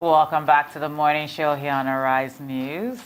Welcome back to the morning show here on Arise News.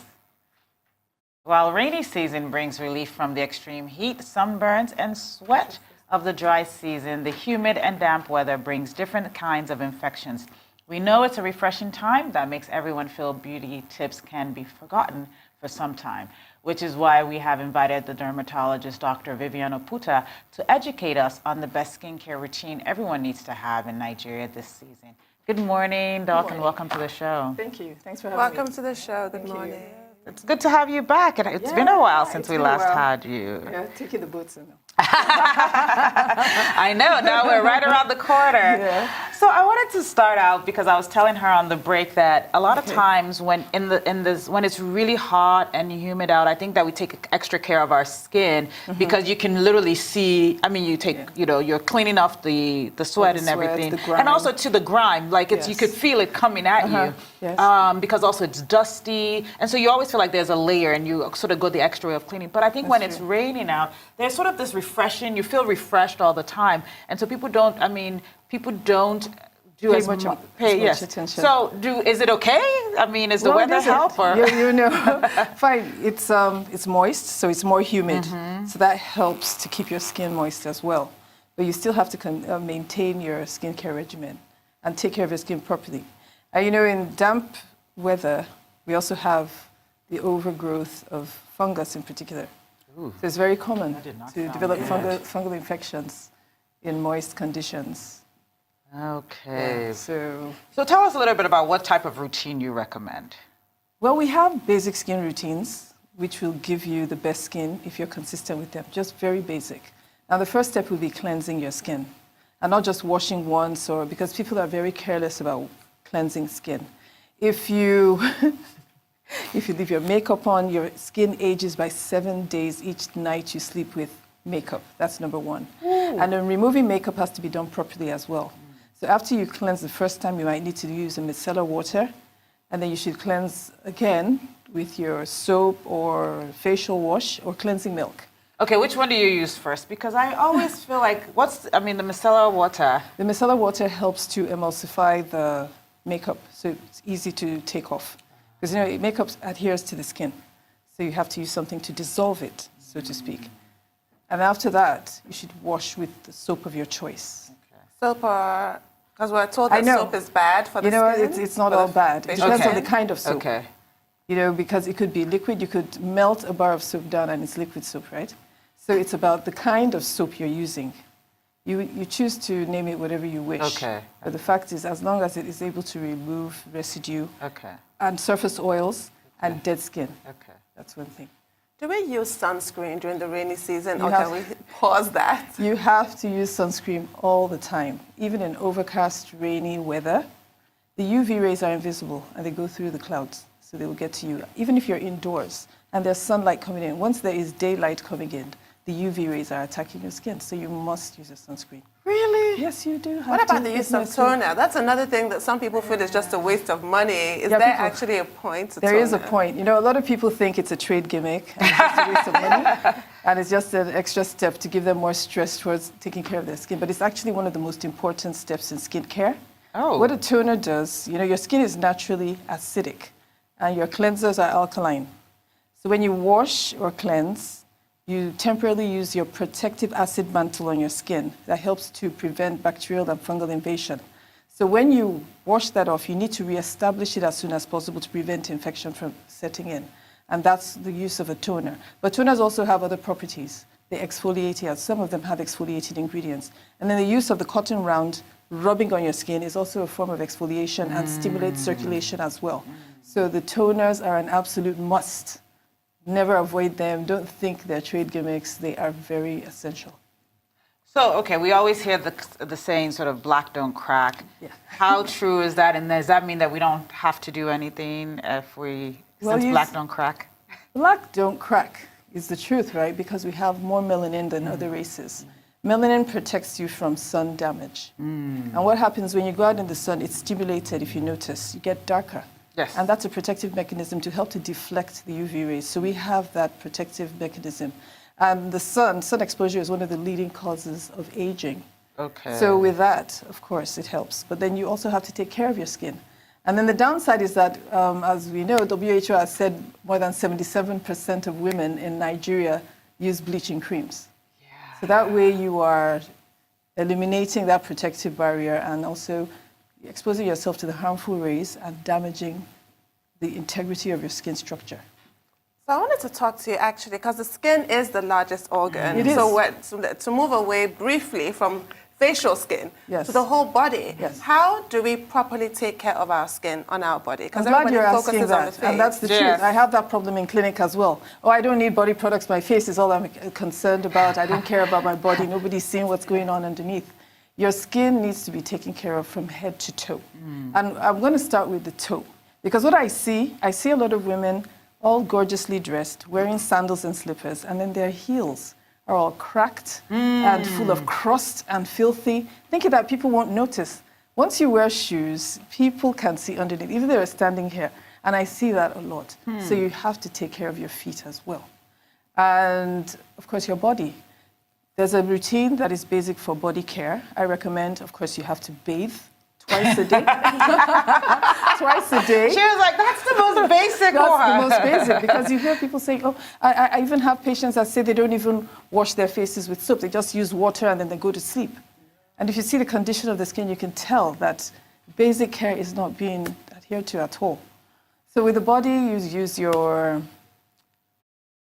While rainy season brings relief from the extreme heat, sunburns, and sweat of the dry season, the humid and damp weather brings different kinds of infections. We know it's a refreshing time that makes everyone feel beauty tips can be forgotten for some time, which is why we have invited the dermatologist, Dr. Vivian Oputa, to educate us on the best skincare routine everyone needs to have in Nigeria this season. Good morning, Doc, and welcome to the show. Thank you. Thanks for having me. Welcome to the show. Good morning. It's good to have you back. It's been a while since we last had you. Yeah, taking the boots in. I know. Now we're right around the corner. Yeah. So I wanted to start out because I was telling her on the break that a lot of times when when it's really hot and humid out, I think that we take extra care of our skin because you can literally see. I mean, you're cleaning off the sweat and everything, and also to the grime. Like you could feel it coming at you. Yes. Because also it's dusty, and so you always feel like there's a layer, and you sort of go the extra way of cleaning. But I think when it's raining out, there's sort of this refreshing. You feel refreshed all the time, and so people don't do Pay as much attention. So is it okay? I mean, is the weather help or? Fine. It's moist, so it's more humid, so that helps to keep your skin moist as well. But you still have to maintain your skincare regimen and take care of your skin properly. In damp weather, we also have the overgrowth of fungus in particular. Ooh. So it's very common to develop fungal infections in moist conditions. Okay. Yeah, so tell us a little bit about what type of routine you recommend. Well, we have basic skin routines, which will give you the best skin if you're consistent with them, just very basic. Now, the first step will be cleansing your skin, and not just washing once, because people are very careless about cleansing skin. If you leave your makeup on, your skin ages by 7 days each night you sleep with makeup. That's number one. Ooh. And then removing makeup has to be done properly as well. So after you cleanse the first time, you might need to use a micellar water, and then you should cleanse again with your soap or facial wash or cleansing milk. Okay, which one do you use first? Because I always feel like, the micellar water? The micellar water helps to emulsify the makeup, so it's easy to take off. Because makeup adheres to the skin, so you have to use something to dissolve it, so to speak. And after that, you should wash with the soap of your choice. Okay. Soap, because we're told that soap is bad for the skin. It's not all bad. It depends on the kind of soap. Okay. Because it could be liquid. You could melt a bar of soap down, and it's liquid soap, right? So it's about the kind of soap you're using. You choose to name it whatever you wish. Okay. But the fact is, as long as it is able to remove residue and surface oils and dead skin, that's one thing. Do we use sunscreen during the rainy season, or can we pause that? You have to use sunscreen all the time, even in overcast, rainy weather. The UV rays are invisible, and they go through the clouds, so they will get to you, even if you're indoors and there's sunlight coming in. Once there is daylight coming in, the UV rays are attacking your skin, so you must use a sunscreen. Really? Yes, you do. What about the use of toner? That's another thing that some people feel is just a waste of money. Is there actually a point to toner? There is a point. A lot of people think it's a trade gimmick, and it's just a waste of money, and it's just an extra step to give them more stress towards taking care of their skin. But it's actually one of the most important steps in skincare. Oh. What a toner does, your skin is naturally acidic, and your cleansers are alkaline. So when you wash or cleanse, you temporarily use your protective acid mantle on your skin that helps to prevent bacterial and fungal invasion. So when you wash that off, you need to reestablish it as soon as possible to prevent infection from setting in. And that's the use of a toner. But toners also have other properties. They exfoliate, as some of them have exfoliating ingredients. And then the use of the cotton round rubbing on your skin is also a form of exfoliation and stimulates circulation as well. So the toners are an absolute must. Never avoid them. Don't think they're trade gimmicks. They are very essential. So, we always hear the saying sort of black don't crack. Yeah. How true is that? And does that mean that we don't have to do anything since black don't crack? Black don't crack is the truth, right? Because we have more melanin than other races. Melanin protects you from sun damage. And what happens when you go out in the sun, it's stimulated, if you notice. You get darker. Yes. And that's a protective mechanism to help to deflect the UV rays. So we have that protective mechanism. And the sun exposure is one of the leading causes of aging. Okay. So with that, of course, it helps. But then you also have to take care of your skin. And then the downside is that, as we know, WHO has said more than 77% of women in Nigeria use bleaching creams. So that way you are eliminating that protective barrier and also exposing yourself to the harmful rays and damaging the integrity of your skin structure. So I wanted to talk to you actually, because the skin is the largest organ. It is. So to move away briefly from facial skin Yes. to the whole body, Yes. how do we properly take care of our skin on our body? I'm Because glad everybody you're focuses asking on the that, face. and that's the Yes. truth. I have that problem in clinic as well. Oh, I don't need body products. My face is all I'm concerned about. I don't care about my body. Nobody's seeing what's going on underneath. Your skin needs to be taken care of from head to toe. And I'm going to start with the toe. Because what I see a lot of women all gorgeously dressed, wearing sandals and slippers, and then their heels are all cracked and full of crust and filthy, thinking that people won't notice. Once you wear shoes, people can see underneath, even if they're standing here. And I see that a lot. So you have to take care of your feet as well. And of course, your body. There's a routine that is basic for body care. I recommend, of course, you have to bathe twice a day. Twice a day. She was like, that's the most basic That's one. the most basic, because you hear people saying, oh, I even have patients that say they don't even wash their faces with soap. They just use water and then they go to sleep. And if you see the condition of the skin, you can tell that basic care is not being adhered to at all. So with the body, you use your,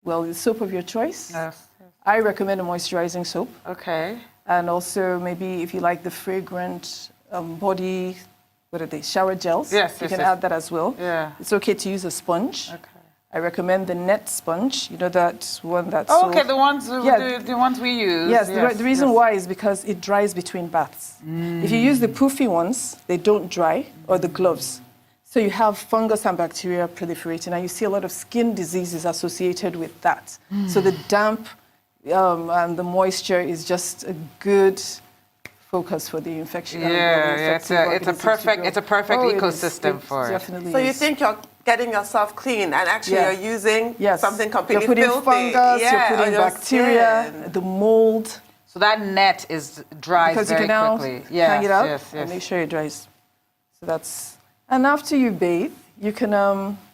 well, the soap of your choice. Yes. I recommend a moisturizing soap. Okay. And also maybe if you like the fragrant body, what are they, shower gels? Yes, You yes, can yes. add that as well. Yeah. It's okay to use a sponge. Okay. I recommend the net sponge. You know that one that's Oh, okay, the ones Yeah. the ones we use. Yes, the reason yes. why is because it dries between baths. If you use the poofy ones, they don't dry, or the gloves. So you have fungus and bacteria proliferating, and you see a lot of skin diseases associated with that. So the damp and the moisture is just a good focus for the infection. Yeah, it's a perfect Oh, it is. ecosystem It for it. definitely So you is. think you're getting yourself clean and actually Yeah. you're using Yes. something completely You're putting filthy. fungus, Yeah, you're on putting your bacteria, skin. the mold. So that net is dries Because very you can now quickly. hang it up yes, and yes. make sure it dries. So that's, and after you bathe, you can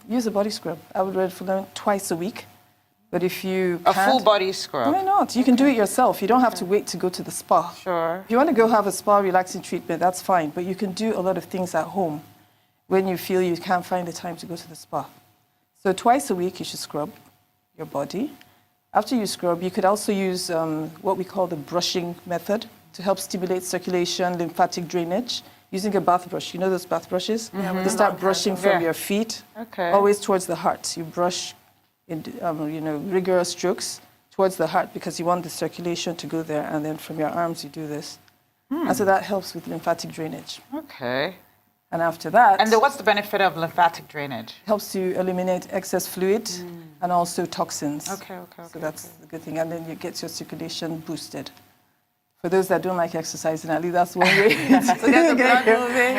use a body scrub. I would recommend twice a week. But if you A can't, full body scrub. why not? You can do it yourself. You don't have to wait to go to the spa. Sure. If you want to go have a spa relaxing treatment, that's fine. But you can do a lot of things at home when you feel you can't find the time to go to the spa. So twice a week, you should scrub your body. After you scrub, you could also use what we call the brushing method to help stimulate circulation, lymphatic drainage, using a bath brush. You know those bath brushes? You start brushing from Yeah. your feet, Okay. always towards the heart. You brush in rigorous strokes towards the heart because you want the circulation to go there, and then from your arms you do this. And so that helps with lymphatic drainage. Okay. And after that, And what's the benefit of lymphatic drainage? helps to eliminate excess fluid and also toxins. Okay. So that's the good thing. And then you get your circulation boosted. For those that don't like exercising, at least that's one way To get the blood moving.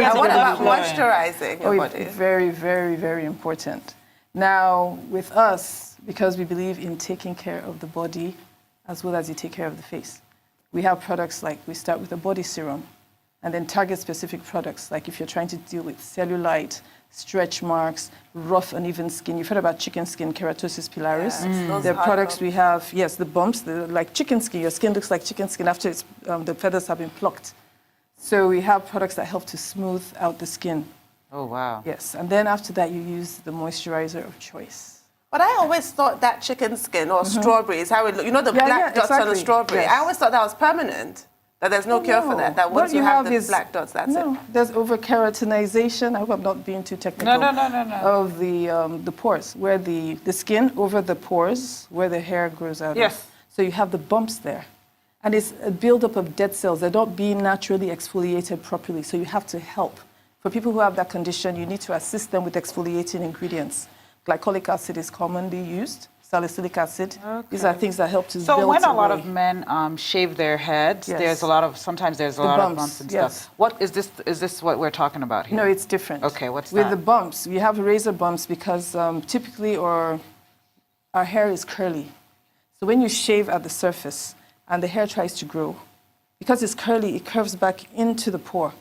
And what about flowing. moisturizing your body? It's very, very, very important. Now, with us, because we believe in taking care of the body as well as you take care of the face, we have products like we start with a body serum and then target specific products. Like if you're trying to deal with cellulite, stretch marks, rough, uneven skin. You've heard about chicken skin, keratosis pilaris. Yes, those The hard products bumps. we have, yes, the bumps, like chicken skin. Your skin looks like chicken skin after the feathers have been plucked. So we have products that help to smooth out the skin. Oh, wow. Yes, and then after that, you use the moisturizer of choice. But I always thought that chicken skin or strawberries, how it look, you know the Yeah, black yeah, dots on the exactly. strawberry. Yes. I always thought that was permanent. That there's no cure for that. That What once you have the is- black dots, that's no, it. there's over-keratinization. I hope I'm not being too technical. No. Of the pores, where the skin over the pores, where the hair grows out. Yes. Of. So you have the bumps there. And it's a buildup of dead cells. They're not being naturally exfoliated properly. So you have to help. For people who have that condition, you need to assist them with exfoliating ingredients. Glycolic acid is commonly used, salicylic acid. These are things that help to build So when a lot away. of men shave their heads, Yes. sometimes there's a The lot of bumps, bumps and yes. stuff. What is this? Is this what we're talking about here? No, it's different. Okay, what's With that? the bumps, we have razor bumps because typically our hair is curly. So when you shave at the surface and the hair tries to grow, because it's curly, it curves back into the pore,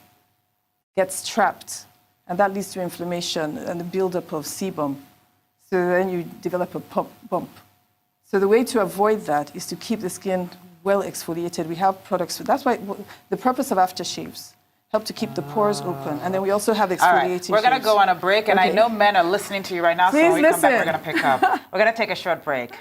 gets trapped. and that leads to inflammation and the buildup of sebum. So then you develop a bump. So the way to avoid that is to keep the skin well exfoliated. We have products. That's why the purpose of aftershaves help to keep the pores open. And then we also have exfoliating All right, we're going to shaves. go on a break, and I Okay. know men are listening to you right now, so Please when we come back, we're listen. going to pick up. We're going to take a short break.